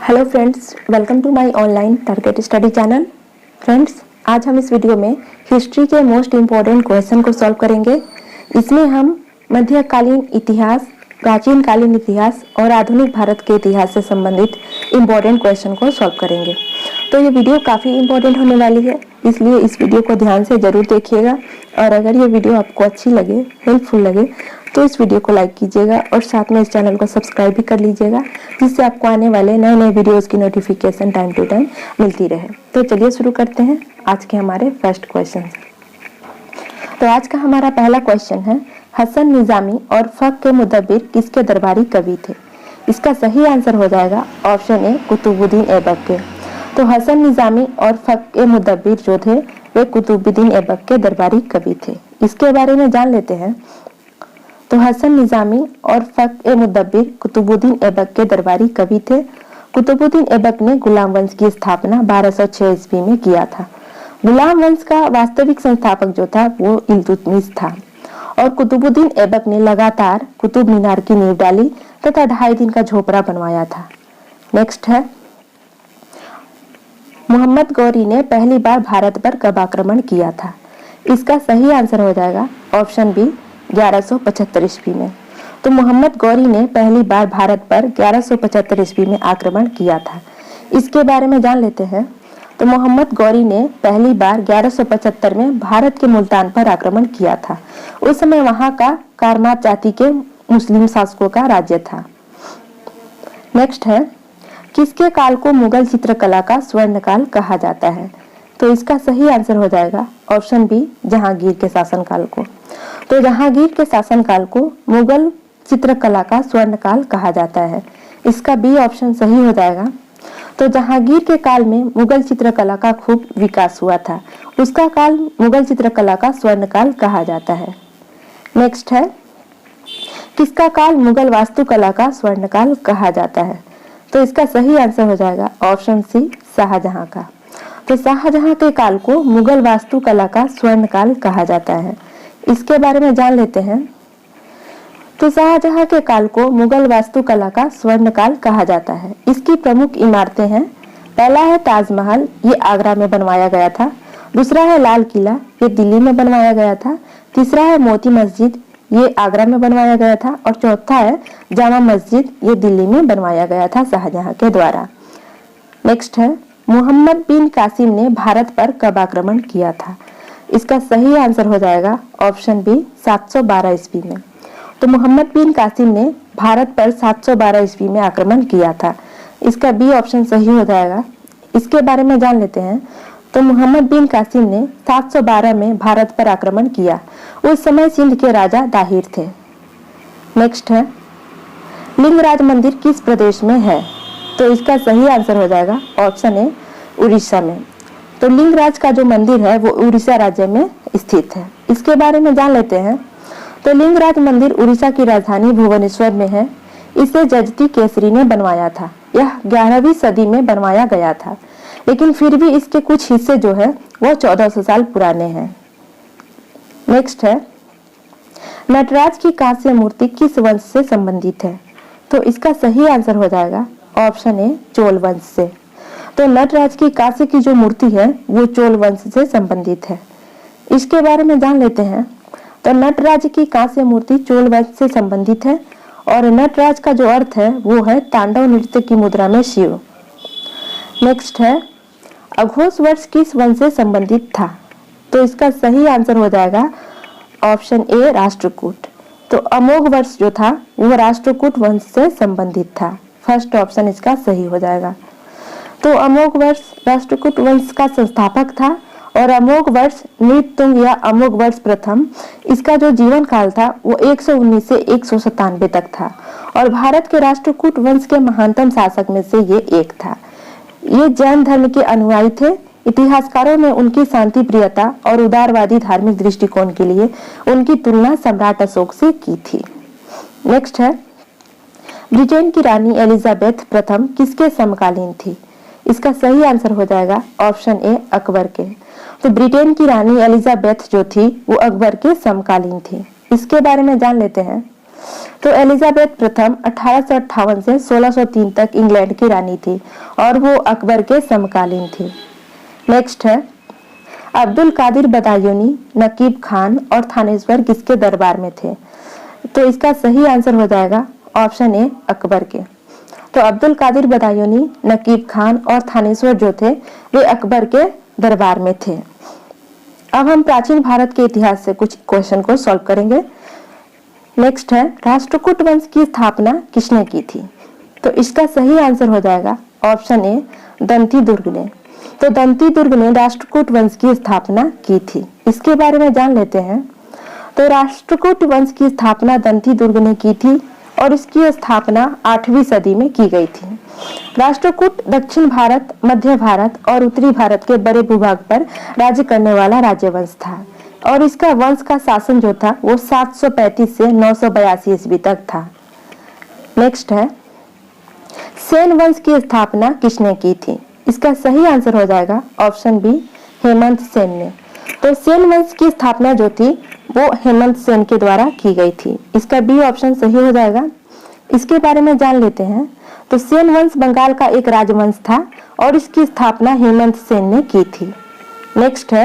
Hello friends, welcome to my online target study channel. Friends, आज हम इस video में हिस्ट्री के मोस्ट इम्पोर्टेंट क्वेश्चन को सॉल्व करेंगे। इसमें हम मध्यकालीन इतिहास, प्राचीन कालीन इतिहास और आधुनिक भारत के इतिहास से संबंधित इम्पोर्टेंट क्वेश्चन को सॉल्व करेंगे। तो ये वीडियो काफ़ी इम्पोर्टेंट होने वाली है, इसलिए इस वीडियो को ध्यान से ज़रूर देखिएगा। और अगर ये वीडियो आपको अच्छी लगे, हेल्पफुल लगे, तो इस वीडियो को लाइक कीजिएगा और साथ में इस चैनल को सब्सक्राइब भी कर लीजिएगा, जिससे आपको आने वाले नए नए वीडियोस की नोटिफिकेशन टाइम टू टाइम मिलती रहे। तो चलिए शुरू करते हैं आज के हमारे फर्स्ट क्वेश्चन। तो आज का हमारा पहला क्वेश्चन है, हसन निजामी और फक मुदब्बिर किसके दरबारी कवि थे? इसका सही आंसर हो जाएगा ऑप्शन ए, कुतुबुद्दीन ऐबक के। तो हसन निजामी और फक मुदब्बिर जो थे वे कुतुबुद्दीन ऐबक के दरबारी कवि थे। इसके बारे में जान लेते हैं। तो हसन निजामी और फक मुदब्बिर कुतुबुद्दीन ऐबक के दरबारी कवि थे। कुतुबुद्दीन ऐबक ने गुलाम वंश की स्थापना 1206 ईस्वी में किया था। गुलाम वंश का वास्तविक संस्थापक जो था वो इल्तुतमिश था और कुतुबुद्दीन ऐबक ने लगातार कुतुब मीनार की नींव डाली तथा 2.5 दिन का झोपड़ा बनवाया था। नेक्स्ट है, मोहम्मद गौरी ने पहली बार भारत पर कब आक्रमण किया था? इसका सही आंसर हो जाएगा ऑप्शन बी, 1175 ईस्वी में। तो मोहम्मद गौरी ने पहली बार भारत पर 1175 ईस्वी में आक्रमण किया था। इसके बारे में जान लेते हैं। तो मोहम्मद गौरी ने पहली बार 1175 में भारत के मुल्तान पर आक्रमण किया था। उस समय वहां का कारमात जाति के मुस्लिम शासकों का राज्य था। नेक्स्ट है, किसके काल को मुगल चित्रकला का स्वर्ण काल कहा जाता है? तो इसका सही आंसर हो जाएगा ऑप्शन बी, जहांगीर के शासनकाल को। तो जहांगीर के शासनकाल को मुगल चित्रकला का स्वर्ण काल कहा जाता है। इसका बी ऑप्शन सही हो जाएगा। तो जहांगीर के काल में मुगल चित्रकला का खूब विकास हुआ था, उसका काल मुगल चित्रकला का स्वर्ण काल कहा जाता है। नेक्स्ट है, किसका काल मुगल वास्तुकला का स्वर्ण काल कहा जाता है? तो इसका सही आंसर हो जाएगा ऑप्शन सी, शाहजहां का। तो शाहजहां के काल को मुगल वास्तुकला का स्वर्ण काल कहा जाता है। इसके बारे में जान लेते हैं। तो शाहजहां के काल को मुगल वास्तुकला का स्वर्ण काल कहा जाता है। इसकी प्रमुख इमारतें हैं, पहला है ताजमहल, ये आगरा में बनवाया गया था। दूसरा है लाल किला, ये दिल्ली में बनवाया गया था। तीसरा है मोती मस्जिद, ये आगरा में बनवाया गया था। और चौथा है जामा मस्जिद, ये दिल्ली में बनवाया गया था शाहजहां के द्वारा। नेक्स्ट है, मोहम्मद बिन कासिम ने भारत पर कब आक्रमण किया था? इसका सही आंसर हो जाएगा ऑप्शन बी, 712 ईस्वी में। तो मोहम्मद बिन कासिम ने भारत पर 712 ईस्वी में आक्रमण किया था। इसका बी ऑप्शन सही हो जाएगा। इसके बारे में जान लेते हैं। तो मोहम्मद बिन कासिम ने 712 में भारत पर आक्रमण किया। उस समय सिंध के राजा दाहिर थे। नेक्स्ट है, लिंगराज मंदिर किस प्रदेश में है? तो इसका सही आंसर हो जाएगा ऑप्शन ए, उड़ीसा में। तो लिंगराज का जो मंदिर है वो उड़ीसा राज्य में स्थित है। इसके बारे में जान लेते हैं। तो लिंगराज मंदिर उड़ीसा की राजधानी भुवनेश्वर में है। इसे जजती केसरी ने बनवाया था। यह 11वीं सदी में बनवाया गया था, लेकिन फिर भी इसके कुछ हिस्से जो है वो 1400 साल पुराने हैं। नेक्स्ट है, नटराज की कांस्य मूर्ति किस वंश से संबंधित है? तो इसका सही आंसर हो जाएगा ऑप्शन ए, चोल वंश से। तो नटराज की कांस्य की जो मूर्ति है वो चोल वंश से संबंधित है। इसके बारे में जान लेते हैं। तो नटराज की कांस्य मूर्ति चोल वंश से संबंधित है और नटराज का जो अर्थ है वो है तांडव नृत्य की मुद्रा में शिव। नेक्स्ट है, अघोष वर्ष किस वंश से संबंधित था? तो इसका सही आंसर हो जाएगा ऑप्शन ए, राष्ट्रकूट। तो अमोघ वर्ष जो था वो राष्ट्रकूट वंश से संबंधित था। फर्स्ट ऑप्शन इसका सही हो जाएगा। तो अमोघ वर्ष राष्ट्रकूट वंश का संस्थापक था और अमोघ वर्ष नृतुंग या अमोघ वर्ष प्रथम, इसका जो जीवन काल था वो 119 से 197 तक था और भारत के राष्ट्रकूट वंश के महानतम शासक में से ये एक था। ये जैन धर्म के अनुयायी थे। इतिहासकारों ने उनकी शांति प्रियता और उदारवादी धार्मिक दृष्टिकोण के लिए उनकी तुलना सम्राट अशोक से की थी। नेक्स्ट है, ब्रिटेन की रानी एलिजाबेथ प्रथम किसके समकालीन थी? इसका सही आंसर हो जाएगा ऑप्शन ए, अकबर के। तो ब्रिटेन की रानी एलिजाबेथ जो थी वो अकबर के समकालीन थी। इसके बारे में जान लेते हैं। तो एलिजाबेथ प्रथम 1858 से 1603 तक इंग्लैंड की रानी थी और वो अकबर के समकालीन थी। नेक्स्ट है अब्दुल कादिर बदायूनी, नकीब खान और थानेश्वर किसके दरबार में थे? तो इसका सही आंसर हो जाएगा ऑप्शन ए अकबर के। तो अब्दुल कादिर बदायूनी, नकीब खान और थानेश्वर जो थे वे अकबर के दरबार में थे। अब हम प्राचीन भारत के इतिहास से कुछ क्वेश्चन को सॉल्व करेंगे। नेक्स्ट है राष्ट्रकूट वंश की स्थापना किसने की थी? तो इसका सही आंसर हो जाएगा ऑप्शन ए दंती दुर्ग ने। तो दंती दुर्ग ने राष्ट्रकूट वंश की स्थापना की थी। इसके बारे में जान लेते हैं। तो राष्ट्रकूट वंश की स्थापना दंती दुर्ग ने की थी और इसकी स्थापना 8वीं सदी में की गई थी। राष्ट्रकूट दक्षिण भारत, मध्य भारत और उत्तरी भारत के बड़े भूभाग पर राज्य करने वाला राज्यवंश था और इसका वंश का शासन जो था वो 735 से 982 ईस्वी तक था। नेक्स्ट है सेन वंश की स्थापना किसने की थी? इसका सही आंसर हो जाएगा ऑप्शन बी हेमंत सेन ने। तो सेन वंश की स्थापना जो थी वो हेमंत सेन के द्वारा की गई थी। इसका बी ऑप्शन सही हो जाएगा। इसके बारे में जान लेते हैं। तो सेन वंश बंगाल का एक राजवंश था और इसकी स्थापना हेमंत सेन ने की थी। नेक्स्ट है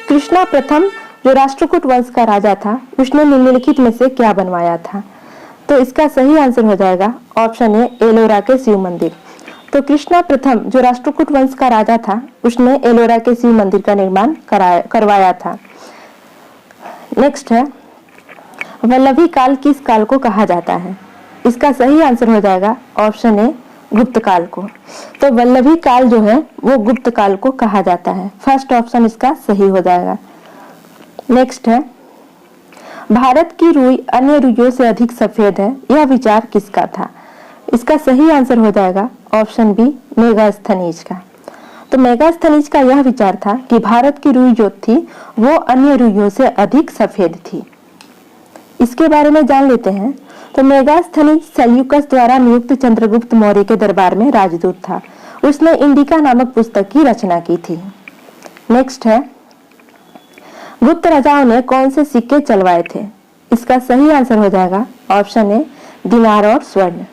कृष्णा प्रथम जो राष्ट्रकूट वंश का राजा था उसने निम्नलिखित में से क्या बनवाया था? तो इसका सही आंसर हो जाएगा ऑप्शन ए एलोरा के शिव मंदिर। तो कृष्णा प्रथम जो राष्ट्रकूट वंश का राजा था उसने एलोरा के शिव मंदिर का निर्माण करवाया था। नेक्स्ट है वल्लभी काल किस काल को कहा जाता है? इसका सही आंसर हो जाएगा ऑप्शन ए गुप्त काल को। तो वल्लभी काल जो है वो गुप्त काल को कहा जाता है। फर्स्ट ऑप्शन इसका सही हो जाएगा। नेक्स्ट है भारत की रुई अन्य रुइयों से अधिक सफेद है, यह विचार किसका था? इसका सही आंसर हो जाएगा ऑप्शन बी मेगास्थनीज का। तो मेगास्थनीज का यह विचार था कि भारत की रुई जो थी वो अन्य रुइयों से अधिक सफेद थी। इसके बारे में जान लेते हैं। तो मेगास्थनीज सेल्यूकस द्वारा नियुक्त चंद्रगुप्त मौर्य के दरबार में राजदूत था। उसने इंडिका नामक पुस्तक की रचना की थी। नेक्स्ट है गुप्त राजाओं ने कौन से सिक्के चलवाए थे? इसका सही आंसर हो जाएगा ऑप्शन ए दिनार और स्वर्ण।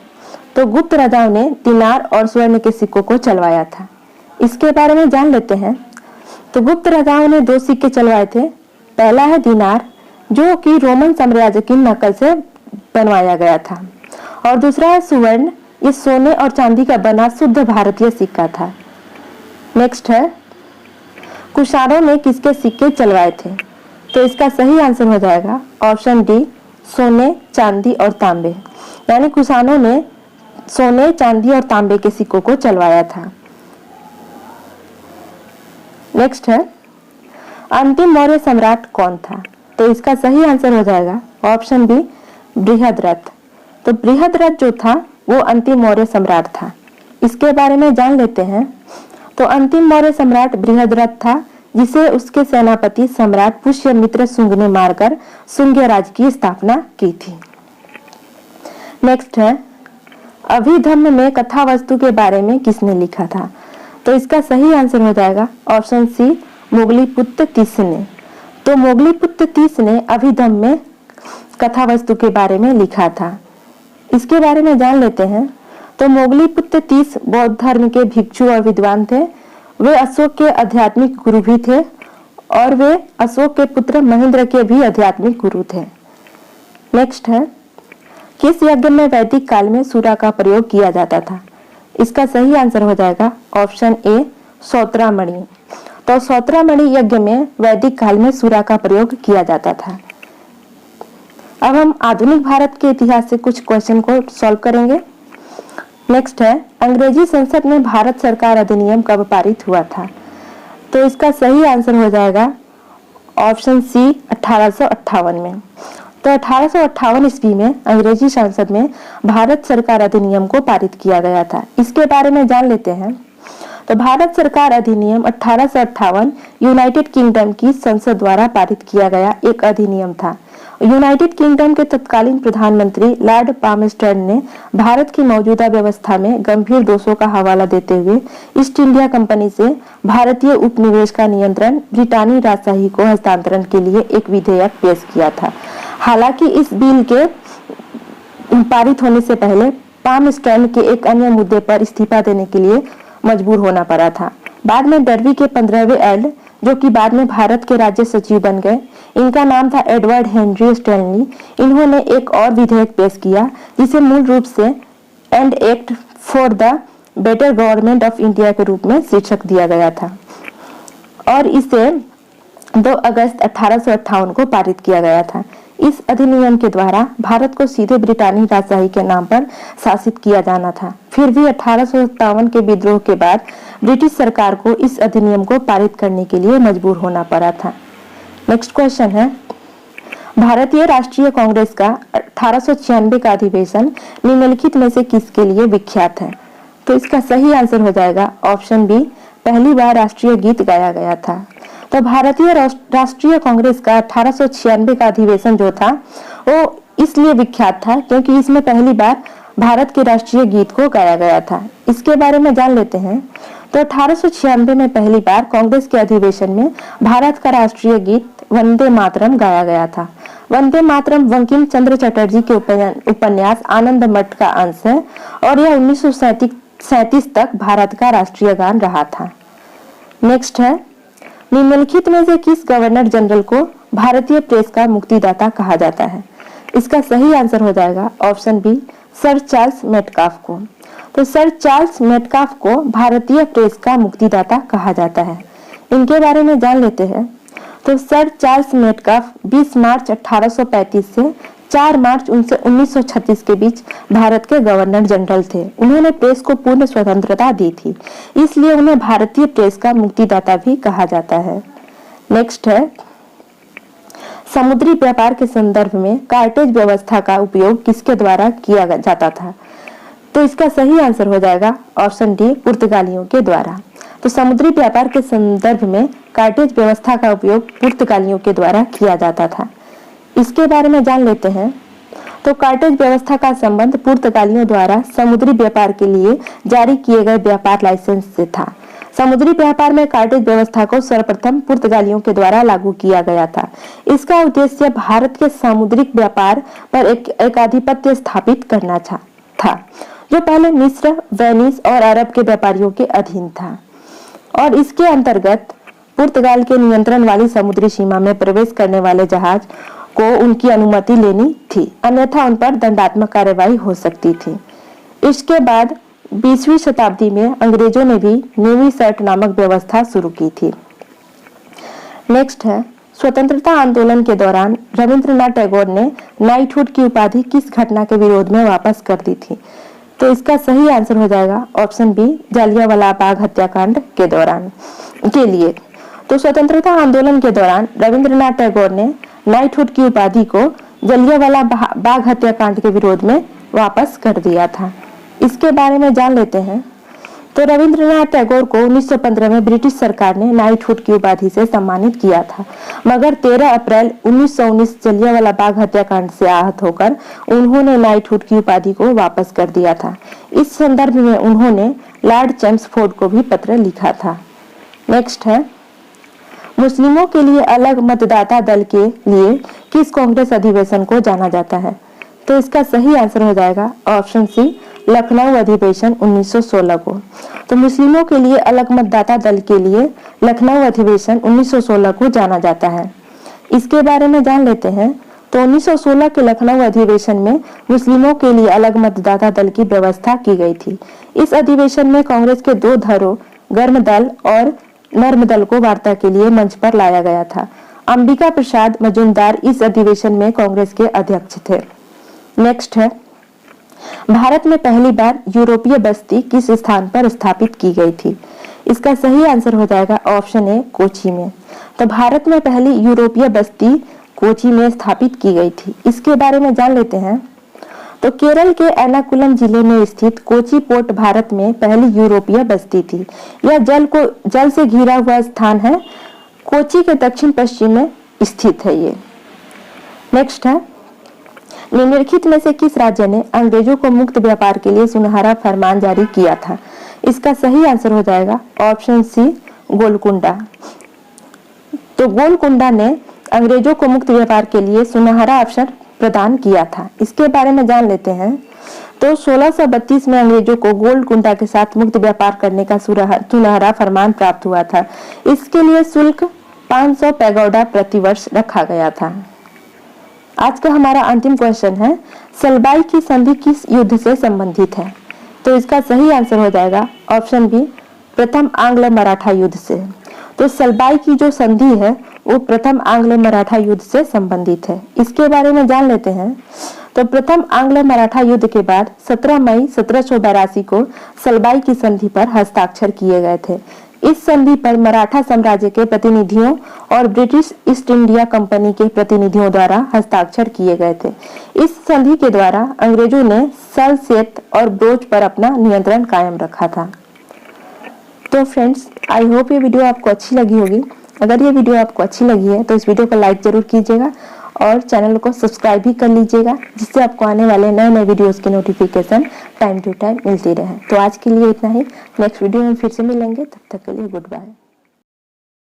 तो गुप्त राजाओं ने दिनार और स्वर्ण के सिक्कों को चलवाया था। इसके बारे में जान लेते हैं। तो गुप्त राजाओं ने 2 सिक्के चलवाए थे। पहला है दिनार जो कि रोमन साम्राज्य की नकल से बनवाया गया था और दूसरा है सुवर्ण, ये सोने और चांदी का बना शुद्ध भारतीय सिक्का था। नेक्स्ट है कुषाणों ने किसके सिक्के चलवाए थे? तो इसका सही आंसर हो जाएगा ऑप्शन डी सोने, चांदी और तांबे। यानी कुषाणों ने सोने, चांदी और तांबे के सिक्कों को चलवाया था। नेक्स्ट है अंतिम मौर्य सम्राट कौन था? तो इसका सही आंसर हो जाएगा ऑप्शन बी बृहद्रथ। तो बृहद्रथ जो था वो अंतिम मौर्य सम्राट था। इसके बारे में जान लेते हैं। तो अंतिम मौर्य सम्राट बृहद्रथ था जिसे उसके सेनापति सम्राट पुष्यमित्र शुंग ने मारकर शुंग राज्य की स्थापना की थी। नेक्स्ट है अभिधम्म में कथा वस्तु के बारे में किसने लिखा था? तो इसका सही आंसर हो जाएगा ऑप्शन सी मोगलीपुत्र तीस ने। तो मोगलीपुत्र तीस ने अभिधम्म में कथा वस्तु के बारे में लिखा था। इसके बारे में जान लेते हैं। तो मोगलीपुत्र तीस बौद्ध धर्म के भिक्षु और विद्वान थे। वे अशोक के आध्यात्मिक गुरु भी थे और वे अशोक के पुत्र महेंद्र के भी आध्यात्मिक गुरु थे। नेक्स्ट है किस यज्ञ में वैदिक काल में सूरा का प्रयोग किया जाता था? इसका सही आंसर हो जाएगा ऑप्शन ए सौत्रामणि। तो सौत्रामणि यज्ञ में वैदिक काल में सूरा का प्रयोग किया जाता था। अब हम आधुनिक भारत के इतिहास से कुछ क्वेश्चन को सॉल्व करेंगे। नेक्स्ट है अंग्रेजी संसद में भारत सरकार अधिनियम कब पारित हुआ था? तो इसका सही आंसर हो जाएगा ऑप्शन सी 1858 में। तो 1858 ईस्वी में अंग्रेजी संसद में भारत सरकार अधिनियम को पारित किया गया था। इसके बारे में जान लेते हैं। तो भारत सरकार अधिनियम 1858 यूनाइटेड किंगडम की संसद द्वारा पारित किया गया एक अधिनियम था। यूनाइटेड किंगडम के तत्कालीन प्रधानमंत्री लॉर्ड पामस्टर्न ने भारत की मौजूदा व्यवस्था में गंभीर दोषों का हवाला देते हुए ईस्ट इंडिया कंपनी से भारतीय उपनिवेश का नियंत्रण ब्रिटानी राजशाही को हस्तांतरण के लिए एक विधेयक पेश किया था। हालांकि इस बिल के पारित होने से पहले पाम स्टैंड के एक अन्य मुद्दे पर इस्तीफा देने के लिए मजबूर होना पड़ा था। बाद में डर्बी के 15वें एर्ल, जो कि बाद में भारत के राज्य सचिव बन गए, इनका नाम था एडवर्ड हेनरी स्टैनली। इन्होंने एक और विधेयक पेश किया जिसे मूल रूप से and act for the better government of India के रूप में शीर्षक दिया गया था और इसे 2 अगस्त 1858 को पारित किया गया था। इस अधिनियम के द्वारा भारत को सीधे ब्रिटानी राजशाही के नाम पर शासित किया जाना था। फिर भी 1857 के विद्रोह के बाद ब्रिटिश सरकार को इस अधिनियम को पारित करने के लिए मजबूर होना पड़ा था। नेक्स्ट क्वेश्चन है, भारतीय राष्ट्रीय कांग्रेस का 1896 का अधिवेशन निम्नलिखित में से किसके लिए विख्यात है? तो इसका सही आंसर हो जाएगा ऑप्शन बी, पहली बार राष्ट्रीय गीत गाया गया था। तो भारतीय राष्ट्रीय कांग्रेस का 1896 का अधिवेशन जो था वो इसलिए विख्यात था क्योंकि इसमें पहली बार भारत के राष्ट्रीय गीत को गाया गया था। इसके बारे में जान लेते हैं। तो 1896 में पहली बार कांग्रेस के अधिवेशन में भारत का राष्ट्रीय गीत वंदे मातरम गाया गया था। वंदे मातरम बंकिम चंद्र चटर्जी के उपन्यास आनंद मठ का अंश है और यह 1937 तक भारत का राष्ट्रीय गान रहा था। नेक्स्ट है, निम्नलिखित में से किस गवर्नर जनरल को भारतीय प्रेस का मुक्तिदाता कहा जाता है? इसका सही आंसर हो जाएगा option B, sir Charles Metcalfe को। तो सर चार्ल्स मेटकाफ को भारतीय प्रेस का मुक्तिदाता कहा जाता है। इनके बारे में जान लेते हैं। तो सर चार्ल्स मेटकाफ 20 मार्च 1835 से 4 मार्च 1936 के बीच भारत के गवर्नर जनरल थे। उन्होंने प्रेस को पूर्ण स्वतंत्रता दी थी, इसलिए उन्हें भारतीय प्रेस का मुक्तिदाता भी कहा जाता है। नेक्स्ट है, समुद्री व्यापार के संदर्भ में कार्टेज व्यवस्था का उपयोग किसके द्वारा किया जाता था? तो इसका सही आंसर हो जाएगा ऑप्शन डी, पुर्तगालियों के द्वारा। तो समुद्री व्यापार के संदर्भ में कार्टेज व्यवस्था का उपयोग पुर्तगालियों के द्वारा किया जाता था। इसके बारे में जान लेते हैं। तो कार्टेज व्यवस्था का संबंध पुर्तगालियों द्वारा समुद्री व्यापार के लिए जारी किए गए व्यापार लाइसेंस से था। समुद्री व्यापार में कार्टेज व्यवस्था को सर्वप्रथम पुर्तगालियों के द्वारा लागू किया गया था। इसका उद्देश्य भारत के सामुद्रिक व्यापार पर एक आधिपत्य स्थापित करना था, जो पहले मिस्र, वेनिस और अरब के व्यापारियों के अधीन था और इसके अंतर्गत पुर्तगाल के नियंत्रण वाली समुद्री सीमा में प्रवेश करने वाले जहाज को उनकी अनुमति लेनी थी, अन्यथा उन पर दंडात्मक कार्रवाई हो सकती थी। इसके बाद 20वीं शताब्दी में अंग्रेजों ने भी नेवी सर्ट नामक व्यवस्था शुरू की थी। नेक्स्ट है, स्वतंत्रता आंदोलन के दौरान रविंद्रनाथ टैगोर ने नाइटहुड की उपाधि किस घटना के विरोध में वापस कर दी थी? तो इसका सही आंसर हो जाएगा ऑप्शन बी, जालियांवाला बाग हत्याकांड के दौरान के लिए। तो स्वतंत्रता आंदोलन के दौरान रविंद्रनाथ टैगोर ने नाइटहुड की उपाधि को जालियांवाला बाग हत्याकांड के विरोध में वापस कर दिया था। इसके बारे में जान लेते हैं। तो रविंद्रनाथ टैगोर को 1915 में ब्रिटिश सरकार ने नाइटहुड की उपाधि से सम्मानित किया था, मगर 13 अप्रैल 1919 जालियांवाला बाग हत्याकांड से आहत होकर उन्होंने नाइटहुड की उपाधि को वापस कर दिया था। इस संदर्भ में उन्होंने लॉर्ड चेम्सफोर्ड को भी पत्र लिखा था। नेक्स्ट है, मुस्लिमों के लिए अलग मतदाता दल के लिए किस कांग्रेस अधिवेशन को जाना जाता है? तो इसका सही आंसर हो जाएगा ऑप्शन सी, लखनऊ अधिवेशन 1916 को। तो मुस्लिमों के लिए अलग मतदाता दल के लिए लखनऊ अधिवेशन 1916 को जाना जाता है। इसके बारे में जान लेते हैं। तो 1916 के लखनऊ अधिवेशन में मुस्लिमों के लिए अलग मतदाता दल की व्यवस्था की गई थी। इस अधिवेशन में कांग्रेस के 2 धड़ों गर्म दल और नर्म दल को वार्ता के लिए मंच पर लाया गया था। अंबिका प्रसाद मजूमदार इस अधिवेशन में कांग्रेस के अध्यक्ष थे। नेक्स्ट है, भारत में पहली बार यूरोपीय बस्ती किस स्थान पर स्थापित की गई थी? इसका सही आंसर हो जाएगा ऑप्शन ए, कोची में। तो भारत में पहली यूरोपीय बस्ती कोची में स्थापित की गई थी। इसके बारे में जान लेते हैं। तो केरल के एर्नाकुलम जिले में स्थित कोची पोर्ट भारत में पहली यूरोपीय बस्ती थी। यह जल से घिरा हुआ स्थान है। कोची के दक्षिण पश्चिम में स्थित है ये। नेक्स्ट है, निम्नलिखित में से किस राज्य ने अंग्रेजों को मुक्त व्यापार के लिए सुनहरा फरमान जारी किया था? इसका सही आंसर हो जाएगा ऑप्शन सी, गोलकुंडा। तो गोलकुंडा ने अंग्रेजों को मुक्त व्यापार के लिए सुनहरा अवसर प्रदान किया था। इसके बारे में जान लेते हैं। तो 1632 में अंग्रेजों को गोलकुंडा के साथ मुक्त व्यापार करने का सुनहरा फरमान प्राप्त हुआ था। इसके लिए शुल्क 500 पैगोडा प्रतिवर्ष रखा गया था। आज का हमारा अंतिम क्वेश्चन है, सलबाई की संधि किस युद्ध से संबंधित है? तो इसका सही आंसर हो जाएगा ऑप्शन बी, प्रथम आंग्ल मराठा युद्ध से। तो सलबाई की जो संधि है वो प्रथम आंग्ल मराठा युद्ध से संबंधित है। इसके बारे में जान लेते हैं। तो प्रथम आंग्ल मराठा युद्ध के बाद 17 मई 1782 को सलबाई की संधि पर हस्ताक्षर किए गए थे। इस संधि पर मराठा साम्राज्य के प्रतिनिधियों और ब्रिटिश ईस्ट इंडिया कंपनी के प्रतिनिधियों द्वारा हस्ताक्षर किए गए थे। इस संधि के द्वारा अंग्रेजों ने सल्सेत और ब्रोच पर अपना नियंत्रण कायम रखा था। तो फ्रेंड्स, आई होप ये वीडियो आपको अच्छी लगी होगी। अगर ये वीडियो आपको अच्छी लगी है तो इस वीडियो को लाइक जरूर कीजिएगा और चैनल को सब्सक्राइब भी कर लीजिएगा, जिससे आपको आने वाले नए नए वीडियोस की नोटिफिकेशन टाइम टू टाइम मिलती रहे। तो आज के लिए इतना ही। नेक्स्ट वीडियो में फिर से मिलेंगे, तब तक के लिए गुड बाय।